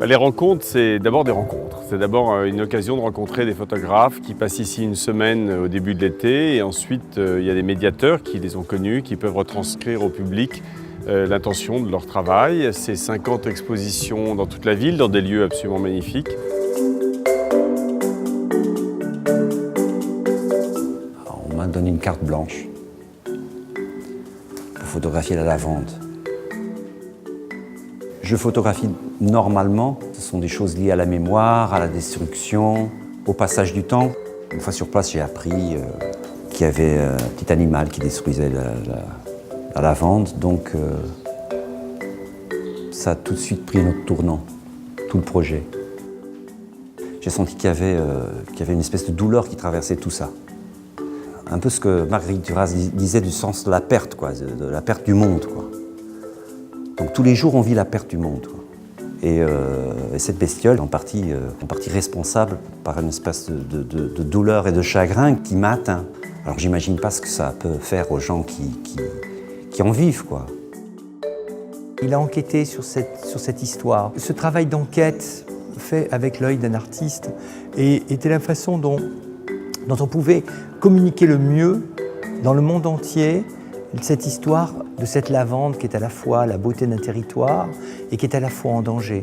Les rencontres, c'est d'abord des rencontres. C'est d'abord une occasion de rencontrer des photographes qui passent ici une semaine au début de l'été. Et ensuite, il y a des médiateurs qui les ont connus, qui peuvent retranscrire au public l'intention de leur travail. C'est 50 expositions dans toute la ville, dans des lieux absolument magnifiques. On m'a donné une carte blanche pour photographier la lavande. Je photographie normalement, ce sont des choses liées à la mémoire, à la destruction, au passage du temps. Une fois sur place, j'ai appris qu'il y avait un petit animal qui détruisait la lavande, donc ça a tout de suite pris un autre tournant, tout le projet. J'ai senti qu'il y avait une espèce de douleur qui traversait tout ça. Un peu ce que Marguerite Duras disait du sens de la perte, quoi, de la perte du monde, quoi. Donc tous les jours, on vit la perte du monde, quoi. Et cette bestiole est en partie responsable par une espèce de douleur et de chagrin qui m'a atteint. Alors j'imagine pas ce que ça peut faire aux gens qui en vivent, quoi. Il a enquêté sur cette histoire. Ce travail d'enquête fait avec l'œil d'un artiste était la façon dont on pouvait communiquer le mieux dans le monde entier cette histoire de cette lavande qui est à la fois la beauté d'un territoire et qui est à la fois en danger.